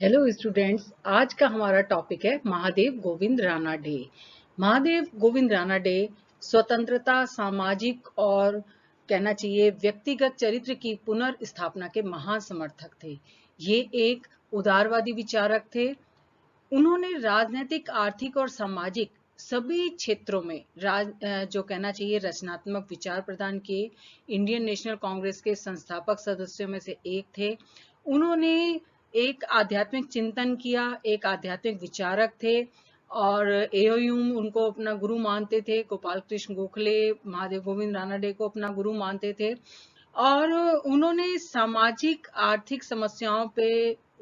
Hello students. आज का हमारा टॉपिक है महादेव गोविंद राणा डे। महादेव गोविंद राणा डे स्वतंत्रता, सामाजिक और कहना चाहिए व्यक्तिगत चरित्र की पुनर्स्थापना के महान समर्थक थे। ये एक उदारवादी विचारक थे। उन्होंने राजनीतिक, आर्थिक और सामाजिक सभी क्षेत्रों में जो कहना चाहिए रचनात्मक विचार प्रदान किए। इंडियन नेशनल कांग्रेस के संस्थापक सदस्यों में से एक थे। उन्होंने एक आध्यात्मिक चिंतन किया, एक आध्यात्मिक विचारक थे और एओयूम उनको अपना गुरु मानते थे। गोपाल कृष्ण गोखले महादेव गोविंद रानडे को अपना गुरु मानते थे और उन्होंने सामाजिक आर्थिक समस्याओं पे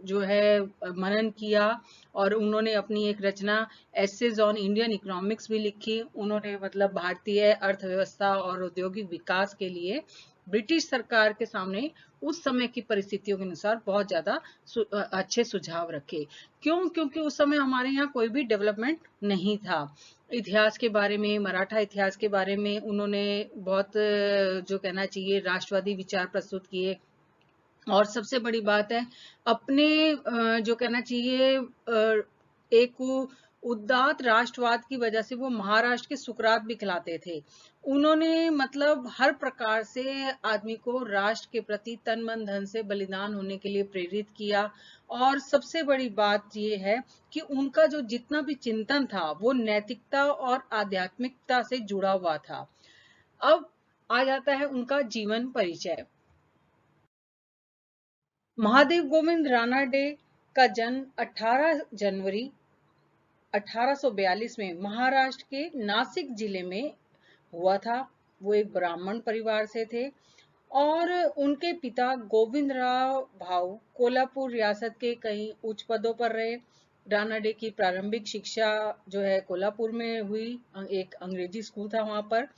जो है मनन किया और उन्होंने अपनी एक रचना एसेज ऑन इंडियन इकोनॉमिक्स भी लिखी। उन्होंने मतलब भारतीय अर्थव्यवस्था और औद्योगिक विकास के लिए ब्रिटिश सरकार के सामने उस समय की परिस्थितियों के अनुसार बहुत ज्यादा अच्छे सुझाव रखे। क्यों? क्योंकि उस समय हमारे यहाँ कोई भी डेवलपमेंट नहीं था। इतिहास के बारे में, मराठा इतिहास के बारे में उन्होंने बहुत जो कहना चाहिए राष्ट्रवादी विचार प्रस्तुत किए। और सबसे बड़ी बात है, अपने जो कहना चाहिए एक उदात्त राष्ट्रवाद की वजह से वो महाराष्ट्र के सुकरात भी खिलाते थे। उन्होंने मतलब हर प्रकार से आदमी को राष्ट्र के प्रति तन मन धन से बलिदान होने के लिए प्रेरित किया। और सबसे बड़ी बात ये है कि उनका जो जितना भी चिंतन था वो नैतिकता और आध्यात्मिकता से जुड़ा हुआ था। अब आ जाता है उनका जीवन परिचय। महादेव गोविंद रानडे का जन्म 18 जनवरी 1842 में महाराष्ट्र के नासिक जिले में हुआ था। वो एक ब्राह्मण परिवार से थे और उनके पिता गोविंदराव भाऊ कोल्हापुर रियासत के कई उच्च पदों पर रहे। रानडे की प्रारंभिक शिक्षा जो है कोल्हापुर में हुई, एक अंग्रेजी स्कूल था वहां पर,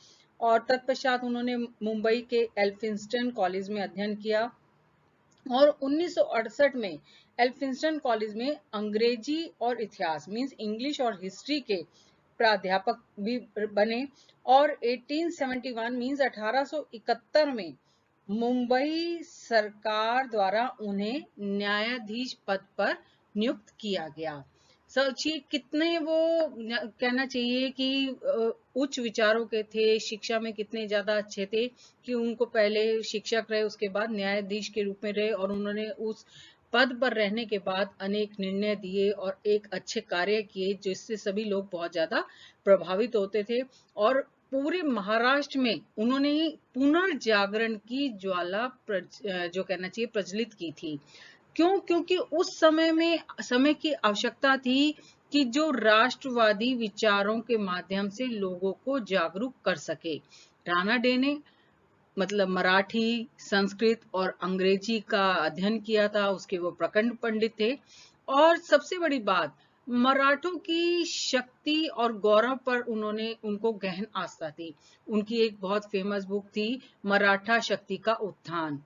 और तत्पश्चात उन्होंने मुंबई के एल्फिंस्टन कॉलेज में अध्ययन किया और 1968 में एल्फिंस्टन कॉलेज में अंग्रेजी और इतिहास मींस इंग्लिश और हिस्ट्री के प्राध्यापक भी बने। और 1871 मींस 1871 में मुंबई सरकार द्वारा उन्हें न्यायाधीश पद पर नियुक्त किया गया। सोचिए कितने वो कहना चाहिए कि उच्च विचारों के थे, शिक्षा में कितने ज्यादा अच्छे थे कि उनको पहले शिक्षक रहे, उसके बाद न्यायाधीश के रूप में रहे और उन्होंने उस पद पर रहने के बाद अनेक निर्णय दिए और एक अच्छे कार्य किए जिससे सभी लोग बहुत ज्यादा प्रभावित होते थे। और पूरे महाराष्ट्र में उन्होंने पुनर्जागरण की ज्वाला जो कहना चाहिए प्रज्वलित की थी। क्यों? क्योंकि उस समय में समय की आवश्यकता थी कि जो राष्ट्रवादी विचारों के माध्यम से लोगों को जागरूक कर सके। रानडे ने मतलब मराठी, संस्कृत और अंग्रेजी का अध्ययन किया था, उसके वो प्रखंड पंडित थे। और सबसे बड़ी बात, मराठों की शक्ति और गौरव पर उनको गहन आस्था थी। उनकी एक बहुत फेमस बुक थी मराठा शक्ति का उत्थान,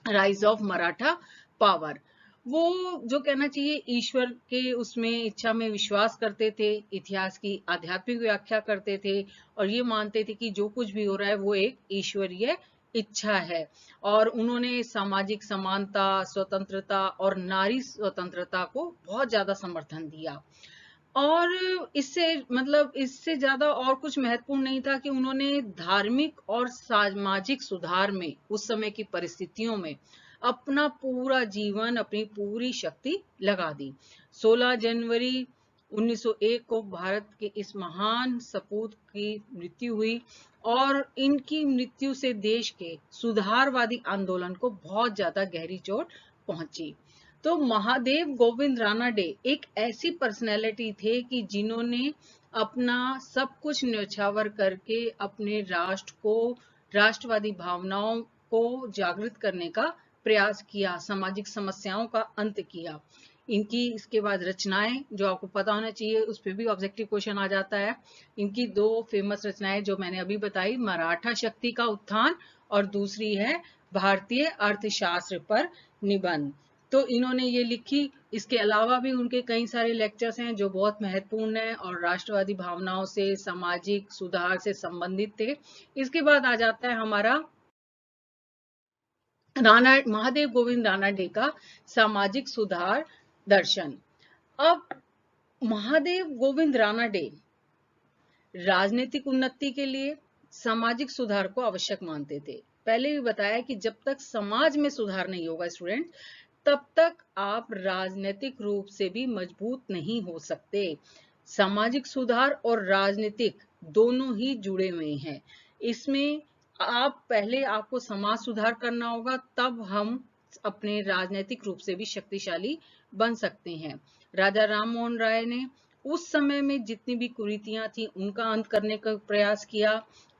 राइज ऑफ मराठा पावर। वो जो कहना चाहिए ईश्वर के उसमें इच्छा में विश्वास करते थे, इतिहास की आध्यात्मिक व्याख्या करते थे और ये मानते थे कि जो कुछ भी हो रहा है वो एक ईश्वरीय इच्छा है। और उन्होंने सामाजिक समानता, स्वतंत्रता और नारी स्वतंत्रता को बहुत ज्यादा समर्थन दिया। और इससे मतलब इससे ज्यादा और कुछ महत्वपूर्ण नहीं था कि उन्होंने धार्मिक और सामाजिक सुधार में उस समय की परिस्थितियों में अपना पूरा जीवन, अपनी पूरी शक्ति लगा दी। 16 जनवरी 1901 को भारत के इस महान सपूत की मृत्यु हुई और इनकी मृत्यु से देश के सुधारवादी आंदोलन को बहुत ज्यादा गहरी चोट पहुंची। तो महादेव गोविंद रानडे एक ऐसी पर्सनैलिटी थे कि जिन्होंने अपना सब कुछ न्यौछावर करके अपने राष्ट्र को, राष्ट्रवादी भावनाओं को जागृत करने का प्रयास किया, सामाजिक समस्याओं का अंत किया। इनकी इसके बाद रचनाएं जो आपको पता होना चाहिए, उस पर भी ऑब्जेक्टिव क्वेश्चन आ जाता है। इनकी दो फेमस रचनाएं जो मैंने अभी बताई, मराठा शक्ति का उत्थान और दूसरी है भारतीय अर्थशास्त्र पर निबंध। तो इन्होंने ये लिखी। इसके अलावा भी उनके कई सारे लेक्चर्स हैं जो बहुत महत्वपूर्ण हैं और राष्ट्रवादी भावनाओं से, सामाजिक सुधार से संबंधित थे। इसके बाद आ जाता है हमारा महादेव गोविंद रानडे का सामाजिक सुधार दर्शन। अब महादेव गोविंद रानाडे राजनीतिक उन्नति के लिए सामाजिक सुधार को आवश्यक मानते थे। पहले भी बताया कि जब तक समाज में सुधार नहीं होगा स्टूडेंट, तब तक आप राजनीतिक रूप से भी मजबूत नहीं हो सकते। सामाजिक सुधार और राजनीतिक दोनों ही जुड़े हुए हैं। इसमें पहले आपको समाज सुधार करना होगा, तब हम अपने राजनीतिक रूप से भी शक्तिशाली बन सकते हैं। राजा राम मोहन राय ने उस समय में जितनी भी कुरीतियां थी उनका अंत करने का प्रयास किया।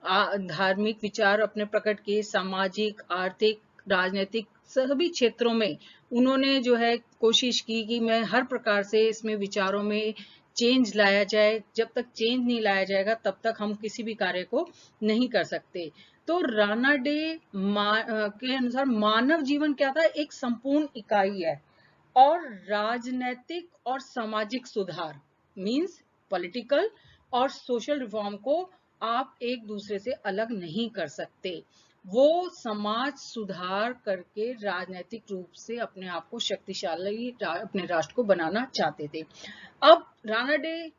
धार्मिक विचार अपने प्रकट किए, सामाजिक, आर्थिक, राजनीतिक सभी क्षेत्रों में उन्होंने जो है कोशिश की कि मैं हर प्रकार से इसमें विचारों में चेंज लाया जाए। जब तक चेंज नहीं लाया जाएगा तब तक हम किसी भी कार्य को नहीं कर सकते। तो रानाडे के अनुसार मानव जीवन क्या था, एक संपूर्ण इकाई है, और राजनैतिक और सामाजिक सुधार मींस पॉलिटिकल और सोशल रिफॉर्म को आप एक दूसरे से अलग नहीं कर सकते। वो समाज सुधार करके राजनीतिक रूप से अपने आप को शक्तिशाली अपने राष्ट्र को बनाना चाहते थे। अब रानाडे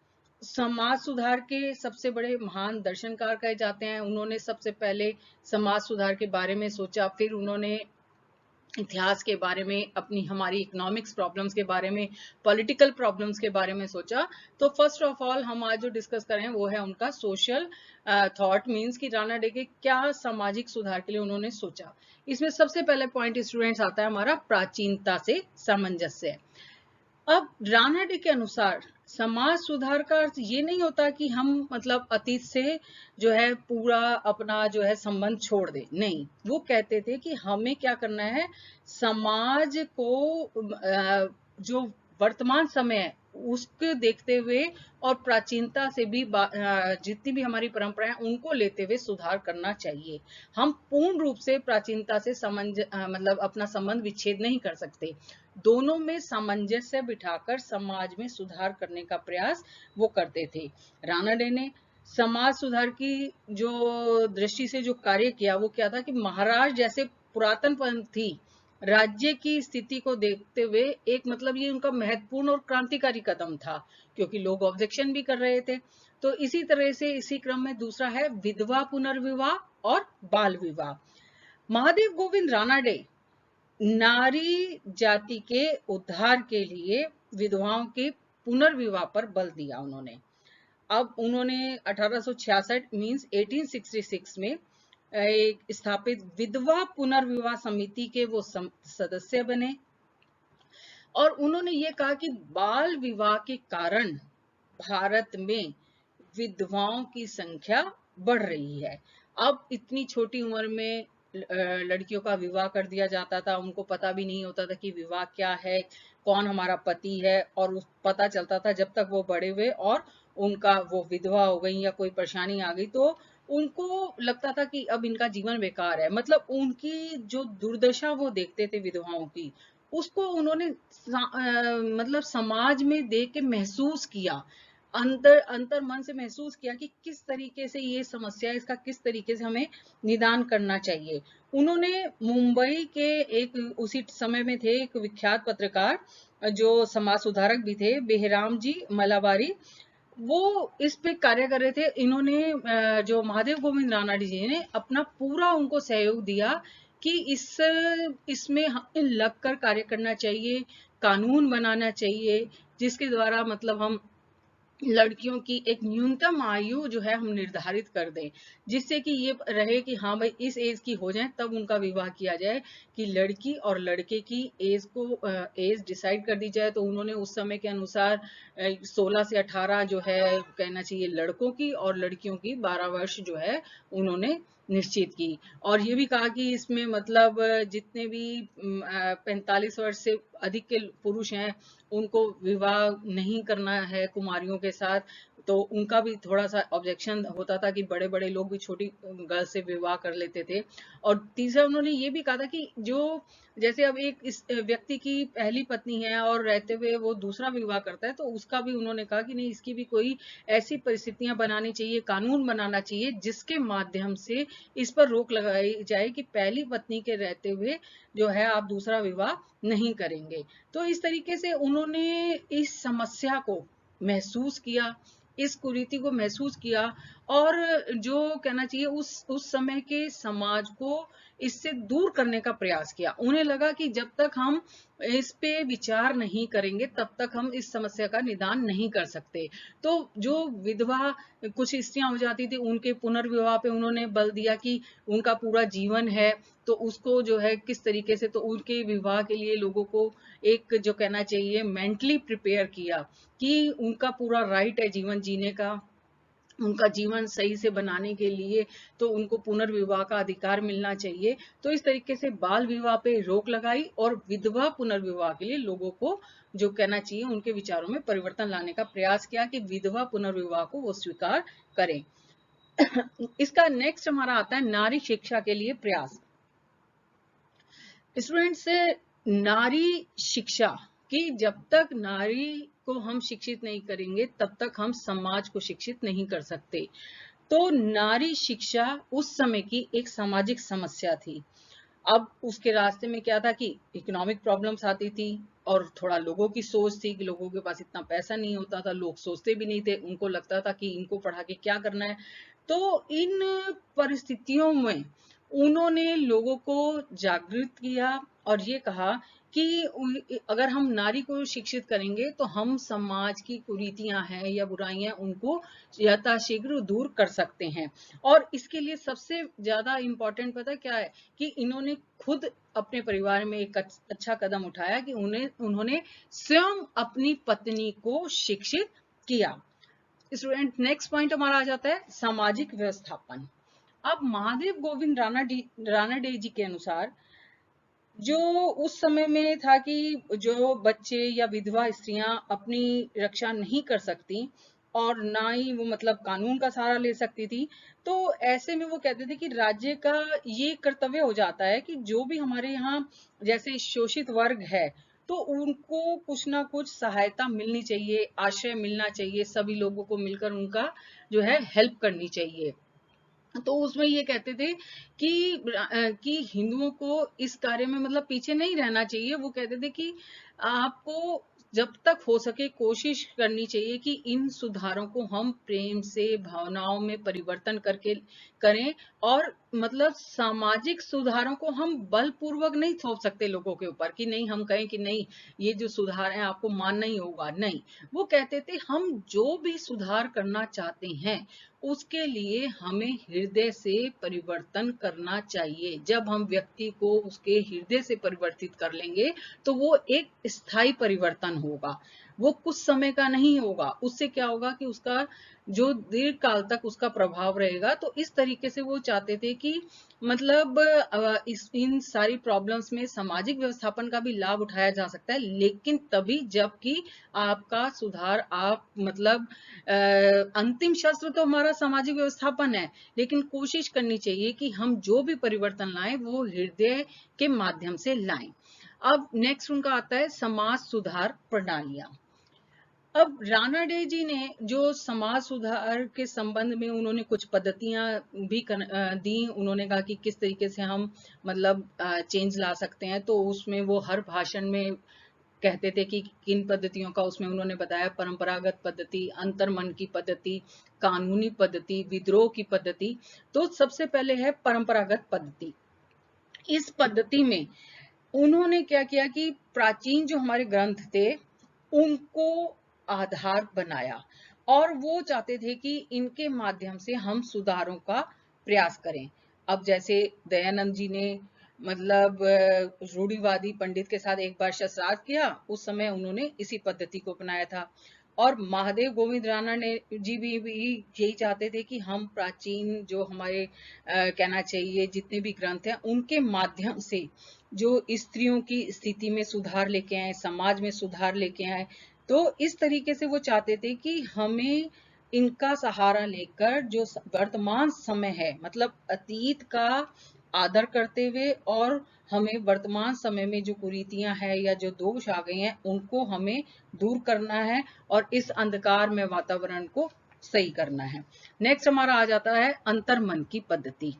समाज सुधार के सबसे बड़े महान दर्शनकार कहे जाते हैं। उन्होंने सबसे पहले समाज सुधार के बारे में सोचा, फिर उन्होंने इतिहास के बारे में, अपनी हमारी इकोनॉमिक्स प्रॉब्लम्स के बारे में, पॉलिटिकल प्रॉब्लम्स के बारे में सोचा। तो फर्स्ट ऑफ ऑल हम आज जो डिस्कस कर रहे हैं वो है उनका सोशल थॉट, मींस कि रानाडे के क्या सामाजिक सुधार के लिए उन्होंने सोचा। इसमें सबसे पहले पॉइंट स्टूडेंट्स आता है हमारा प्राचीनता से सामंजस्य। अब रानाडे के अनुसार समाज सुधार का अर्थ ये नहीं होता कि हम मतलब अतीत से जो है पूरा अपना जो है संबंध छोड़ दे, नहीं। वो कहते थे कि हमें क्या करना है, समाज को जो वर्तमान समय है उसको देखते हुए और प्राचीनता से भी जितनी भी हमारी परंपराएं उनको लेते हुए सुधार करना चाहिए। हम पूर्ण रूप से प्राचीनता से मतलब अपना संबंध विच्छेद नहीं कर सकते। दोनों में सामंजस्य बिठाकर समाज में सुधार करने का प्रयास वो करते थे। रानाडे ने समाज सुधार की जो दृष्टि से जो कार्य किया वो क्या था कि महाराज जैसे पुरातन पंथी राज्य की स्थिति को देखते हुए एक मतलब ये उनका महत्वपूर्ण और क्रांतिकारी कदम था, क्योंकि लोग ऑब्जेक्शन भी कर रहे थे। तो इसी तरह से इसी क्रम में दूसरा है विधवा पुनर्विवाह और बाल विवाह। महादेव गोविंद रानाडे नारी जाति के उद्धार के लिए विधवाओं के पुनर्विवाह पर बल दिया उन्होंने। अब उन्होंने 1866 मींस 1866 में एक स्थापित विधवा पुनर्विवाह समिति के वो सदस्य बने, और उन्होंने ये कहा कि बाल विवाह के कारण भारत में विधवाओं की संख्या बढ़ रही है। अब इतनी छोटी उम्र में लड़कियों का विवाह कर दिया जाता था, उनको पता भी नहीं होता था कि विवाह क्या है, कौन हमारा पति है, और पता चलता था जब तक वो बड़े हुए और उनका वो विधवा हो गई या कोई परेशानी आ गई तो उनको लगता था कि अब इनका जीवन बेकार है। मतलब उनकी जो दुर्दशा वो देखते थे विधवाओं की, उसको उन्होंने मतलब समाज में देख के महसूस किया, अंतर मन से महसूस किया कि किस तरीके से ये समस्या है, इसका किस तरीके से हमें निदान करना चाहिए। उन्होंने मुंबई के एक उसी समय में थे एक विख्यात पत्रकार जो समाज सुधारक भी थे, बेहराम जी मलाबारी, वो इस पे कार्य कर रहे थे। इन्होंने जो महादेव गोविंद रानाडे जी ने अपना पूरा उनको सहयोग दिया कि इसमें हमें लगकर कार्य करना चाहिए, कानून बनाना चाहिए जिसके द्वारा मतलब हम लड़कियों की एक न्यूनतम आयु जो है हम निर्धारित कर दें, जिससे कि ये रहे कि हाँ भाई इस एज की हो जाए तब उनका विवाह किया जाए, कि लड़की और लड़के की एज डिसाइड कर दी जाए। तो उन्होंने उस समय के अनुसार 16 से 18 जो है कहना चाहिए लड़कों की, और लड़कियों की 12 वर्ष जो है उन्होंने निश्चित की। और ये भी कहा कि इसमें मतलब जितने भी 45 वर्ष से अधिक के पुरुष हैं उनको विवाह नहीं करना है कुमारियों के साथ, तो उनका भी थोड़ा सा ऑब्जेक्शन होता था कि बड़े बड़े लोग भी छोटी गर्ल से विवाह कर लेते थे। और तीसरा उन्होंने ये भी कहा था कि जो जैसे अब एक इस व्यक्ति की पहली पत्नी है और रहते हुए वो दूसरा विवाह करता है, तो उसका भी उन्होंने कहा कि नहीं, इसकी भी कोई ऐसी परिस्थितियां बनानी चाहिए, कानून बनाना चाहिए जिसके माध्यम से इस पर रोक लगाई जाए कि पहली पत्नी के रहते हुए जो है आप दूसरा विवाह नहीं करेंगे। तो इस तरीके से उन्होंने इस समस्या को महसूस किया, इस कुरीति को महसूस किया, और जो कहना चाहिए उस समय के समाज को इससे दूर करने का प्रयास किया। उन्हें लगा कि जब तक हम इस पे विचार नहीं करेंगे तब तक हम इस समस्या का निदान नहीं कर सकते। तो जो विधवा कुछ स्त्रियां हो जाती थी, उनके पुनर्विवाह पे उन्होंने बल दिया कि उनका पूरा जीवन है, तो उसको जो है किस तरीके से, तो उनके विवाह के लिए लोगों को एक जो कहना चाहिए मेंटली प्रिपेयर किया कि उनका पूरा राइट है जीवन जीने का, उनका जीवन सही से बनाने के लिए तो उनको पुनर्विवाह का अधिकार मिलना चाहिए। तो इस तरीके से बाल विवाह पे रोक लगाई और विधवा पुनर्विवाह के लिए लोगों को जो कहना चाहिए उनके विचारों में परिवर्तन लाने का प्रयास किया कि विधवा पुनर्विवाह को वो स्वीकार करें। इसका नेक्स्ट हमारा आता है नारी शिक्षा के लिए प्रयास। स्टूडेंट्स, नारी शिक्षा कि जब तक नारी को हम शिक्षित नहीं करेंगे तब तक हम समाज को शिक्षित नहीं कर सकते। तो नारी शिक्षा उस समय की एक सामाजिक समस्या थी। अब उसके रास्ते में क्या था कि इकोनॉमिक प्रॉब्लम्स आती थी, और थोड़ा लोगों की सोच थी कि लोगों के पास इतना पैसा नहीं होता था, लोग सोचते भी नहीं थे, उनको लगता था कि इनको पढ़ा के क्या करना है। तो इन परिस्थितियों में उन्होंने लोगों को जागृत किया और ये कहा कि अगर हम नारी को शिक्षित करेंगे तो हम समाज की कुरीतियां हैं या बुराइयां उनको यथाशीघ्र दूर कर सकते हैं। और इसके लिए सबसे ज्यादा इम्पोर्टेंट पता क्या है कि इन्होंने खुद अपने परिवार में एक अच्छा कदम उठाया कि उन्होंने स्वयं अपनी पत्नी को शिक्षित किया। स्टूडेंट, नेक्स्ट पॉइंट हमारा आ जाता है सामाजिक व्यवस्थापन। अब महादेव गोविंद रानडे जी के अनुसार जो उस समय में था कि जो बच्चे या विधवा स्त्रियां अपनी रक्षा नहीं कर सकती और ना ही वो मतलब कानून का सहारा ले सकती थी, तो ऐसे में वो कहते थे कि राज्य का ये कर्तव्य हो जाता है कि जो भी हमारे यहाँ जैसे शोषित वर्ग है तो उनको कुछ ना कुछ सहायता मिलनी चाहिए, आश्रय मिलना चाहिए, सभी लोगों को मिलकर उनका जो है हेल्प करनी चाहिए। तो उसमें ये कहते थे कि हिंदुओं को इस कार्य में मतलब पीछे नहीं रहना चाहिए। वो कहते थे कि आपको जब तक हो सके कोशिश करनी चाहिए कि इन सुधारों को हम प्रेम से भावनाओं में परिवर्तन करके करें, और मतलब सामाजिक सुधारों को हम बलपूर्वक नहीं थोप सकते लोगों के ऊपर कि नहीं हम कहें कि नहीं ये जो सुधार है आपको मानना ही होगा, नहीं। वो कहते थे हम जो भी सुधार करना चाहते हैं उसके लिए हमें हृदय से परिवर्तन करना चाहिए। जब हम व्यक्ति को उसके हृदय से परिवर्तित कर लेंगे तो वो एक स्थायी परिवर्तन होगा, वो कुछ समय का नहीं होगा। उससे क्या होगा कि उसका जो दीर्घ काल तक उसका प्रभाव रहेगा। तो इस तरीके से वो चाहते थे कि मतलब इन सारी प्रॉब्लम्स में सामाजिक व्यवस्थापन का भी लाभ उठाया जा सकता है, लेकिन तभी जबकि आपका सुधार आप मतलब अंतिम शस्त्र तो हमारा सामाजिक व्यवस्थापन है, लेकिन कोशिश करनी चाहिए कि हम जो भी परिवर्तन लाएं वो हृदय के माध्यम से लाएं। अब नेक्स्ट उनका आता है समाज सुधार प्रणालियां। अब रानाडे जी ने जो समाज सुधार के संबंध में उन्होंने कुछ पद्धतियां भी दी। उन्होंने कहा कि किस तरीके से हम मतलब चेंज ला सकते हैं। तो उसमें वो हर भाषण में कहते थे कि किन पद्धतियों का उसमें उन्होंने बताया, परंपरागत पद्धति, अंतर्मन की पद्धति, कानूनी पद्धति, विद्रोह की पद्धति। तो सबसे पहले है परंपरागत पद्धति। इस पद्धति में उन्होंने क्या किया कि प्राचीन जो हमारे ग्रंथ थे उनको आधार बनाया, और वो चाहते थे कि इनके माध्यम से हम सुधारों का प्रयास करें। अब जैसे दयानंद जी ने मतलब रूढ़िवादी पंडित के साथ एक बार शस्त्रार्थ किया, उस समय उन्होंने इसी पद्धति को अपनाया था। और महादेव गोविंद राणा ने जी भी यही चाहते थे कि हम प्राचीन जो हमारे कहना चाहिए जितने भी ग्रंथ हैं उनके माध्यम से जो स्त्रियों की स्थिति में सुधार लेके आए, समाज में सुधार लेके आए। तो इस तरीके से वो चाहते थे कि हमें इनका सहारा लेकर जो वर्तमान समय है, मतलब अतीत का आदर करते हुए, और हमें वर्तमान समय में जो कुरीतियां हैं या जो दोष आ गए हैं उनको हमें दूर करना है और इस अंधकार में वातावरण को सही करना है। नेक्स्ट हमारा आ जाता है अंतर्मन की पद्धति।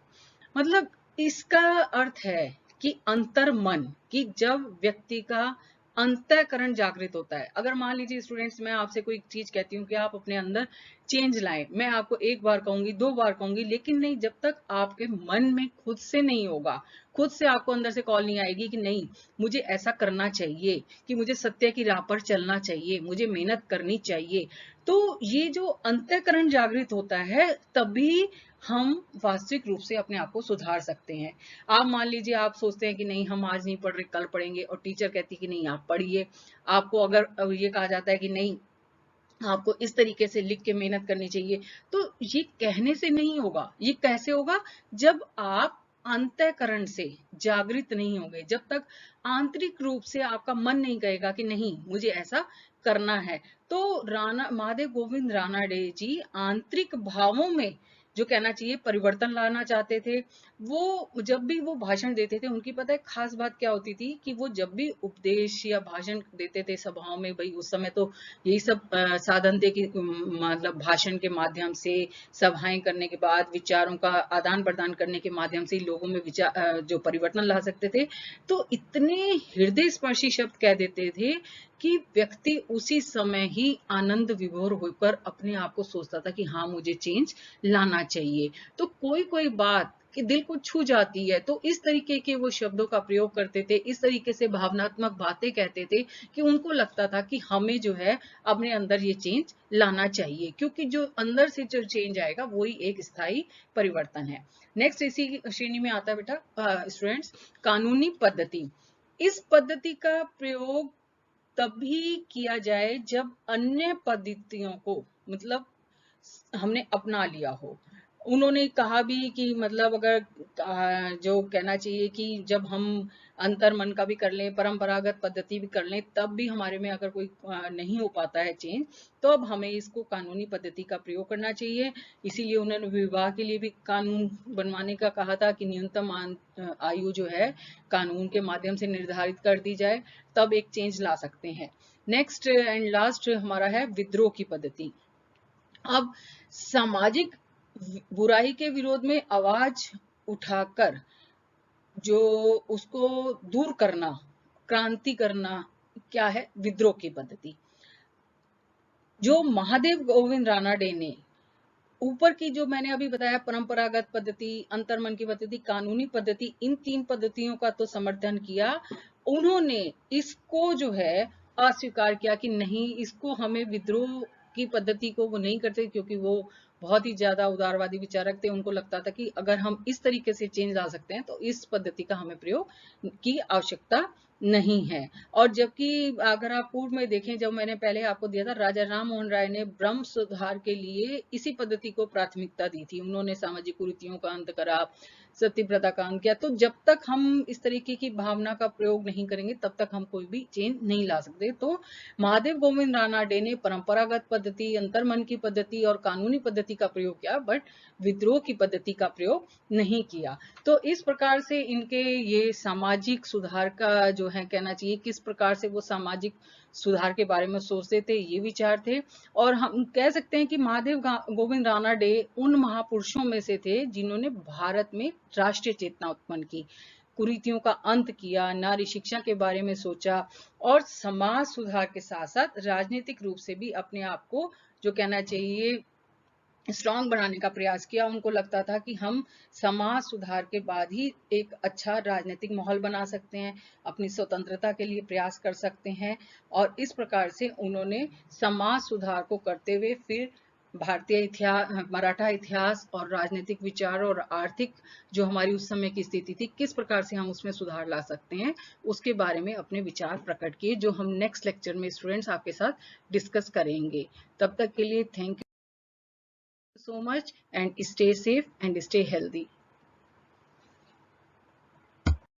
मतलब इसका अर्थ है कि अंतर्मन, कि जब व्यक्ति का अंतःकरण जागृत होता है। अगर मान लीजिए स्टूडेंट्स, मैं आपसे कोई चीज कहती हूँ कि आप अपने अंदर चेंज लाएं, मैं आपको एक बार कहूंगी, दो बार कहूंगी, लेकिन नहीं, जब तक आपके मन में खुद से नहीं होगा, खुद से आपको अंदर से कॉल नहीं आएगी कि नहीं मुझे ऐसा करना चाहिए, कि मुझे सत्य की राह पर चलना चाहिए, मुझे मेहनत करनी चाहिए, तो ये जो अंतःकरण जागृत होता है तभी हम वास्तविक रूप से अपने आप को सुधार सकते हैं। आप मान लीजिए आप सोचते हैं कि नहीं हम आज नहीं पढ़ रहे, कल पढ़ेंगे, और टीचर कहती है कि नहीं आप पढ़िए। आपको अगर ये कहा जाता है कि नहीं आपको इस तरीके से लिख के मेहनत करनी चाहिए, तो ये कहने से नहीं होगा। ये कैसे होगा? जब आप अंतःकरण से जागृत नहीं होंगे, जब तक आंतरिक रूप से आपका मन नहीं कहेगा कि नहीं मुझे ऐसा करना है। तो राणा महादेव गोविंद रानाडे जी आंतरिक भावों में, जो कहना चाहिए, परिवर्तन लाना चाहते थे। वो जब भी वो भाषण देते थे, उनकी पता है खास बात क्या होती थी, कि वो जब भी उपदेश या भाषण देते थे सभाओं में, भाई उस समय तो यही सब साधन थे कि मतलब भाषण के माध्यम से, सभाएं करने के बाद विचारों का आदान प्रदान करने के माध्यम से लोगों में विचार जो परिवर्तन ला सकते थे। तो इतने हृदय स्पर्शी शब्द कह देते थे कि व्यक्ति उसी समय ही आनंद विभोर होकर अपने आप को सोचता था कि हाँ मुझे चेंज लाना चाहिए। तो कोई कोई बात कि दिल को छू जाती है, तो इस तरीके के वो शब्दों का प्रयोग करते थे, इस तरीके से भावनात्मक बातें कहते थे कि उनको लगता था कि हमें जो है अपने अंदर ये चेंज लाना चाहिए, क्योंकि जो अंदर से जो चेंज आएगा वही एक स्थायी परिवर्तन है। नेक्स्ट इसी श्रेणी में आता है बेटा स्टूडेंट्स, कानूनी पद्धति। इस पद्धति का प्रयोग तभी किया जाए जब अन्य पद्धतियों को, मतलब हमने अपना लिया हो। उन्होंने कहा भी कि मतलब अगर जो कहना चाहिए कि जब हम अंतर मन का भी कर लें, परंपरागत पद्धति भी कर लें, तब भी हमारे में अगर कोई नहीं हो पाता है चेंज, तो अब हमें इसको कानूनी पद्धति का प्रयोग करना चाहिए। इसीलिए उन्होंने विवाह के लिए भी कानून बनवाने का कहा था कि न्यूनतम आयु जो है कानून के माध्यम से निर्धारित कर दी जाए, तब एक चेंज ला सकते हैं। नेक्स्ट एंड लास्ट हमारा है विद्रोह की पद्धति। अब सामाजिक बुराई के विरोध में आवाज उठाकर जो उसको दूर करना, क्रांति करना, क्या है? विद्रोह की पद्धति। जो महादेव गोविंद रानाडे ने ऊपर की जो मैंने अभी बताया, परंपरागत पद्धति, अंतर्मन की पद्धति, कानूनी पद्धति, इन तीन पद्धतियों का तो समर्थन किया। उन्होंने इसको जो है अस्वीकार किया कि नहीं, इसको हमें विद्रोह की पद्धति को वो नहीं करते, क्योंकि वो बहुत ही ज्यादा उदारवादी विचारक थे। उनको लगता था कि अगर हम इस तरीके से चेंज ला सकते हैं तो इस पद्धति का हमें प्रयोग की आवश्यकता नहीं है। और जबकि अगर आप पूर्व में देखें, जब मैंने पहले आपको दिया था, राजा राम मोहन राय ने ब्रह्म सुधार के लिए इसी पद्धति को प्राथमिकता दी थी। उन्होंने सामाजिक कुरीतियों का अंत करा, सत्यप्रथा का अंत किया। तो जब तक हम इस तरीके की भावना का प्रयोग नहीं करेंगे तब तक हम कोई भी चेंज नहीं ला सकते। तो महादेव गोविंद रानाडे ने परंपरागत पद्धति, अंतर्मन की पद्धति और कानूनी पद्धति का प्रयोग किया, बट विद्रोह की पद्धति का प्रयोग नहीं किया। तो इस प्रकार से इनके ये सामाजिक सुधार का जो है, कहना चाहिए किस प्रकार से वो सामाजिक सुधार के बारे में सोचते थे, ये विचार थे। और हम कह सकते हैं कि महादेव गोविंद रानाडे उन महापुरुषों में से थे जिन्होंने भारत में राष्ट्रीय चेतना उत्पन्न की, कुरीतियों का अंत किया, नारी शिक्षा के बारे में सोचा, और समाज सुधार के साथ साथ राजनीतिक रूप से भी अपने आप को, जो कहना चाहिए, स्ट्रांग बनाने का प्रयास किया। उनको लगता था कि हम समाज सुधार के बाद ही एक अच्छा राजनीतिक माहौल बना सकते हैं, अपनी स्वतंत्रता के लिए प्रयास कर सकते हैं। और इस प्रकार से उन्होंने समाज सुधार को करते हुए फिर भारतीय इतिहास, मराठा इतिहास और राजनीतिक विचार और आर्थिक जो हमारी उस समय की स्थिति थी, किस प्रकार से हम उसमें सुधार ला सकते हैं, उसके बारे में अपने विचार प्रकट किए, जो हम नेक्स्ट लेक्चर में स्टूडेंट्स आपके साथ डिस्कस करेंगे। तब तक के लिए thank you so much and stay safe and stay healthy.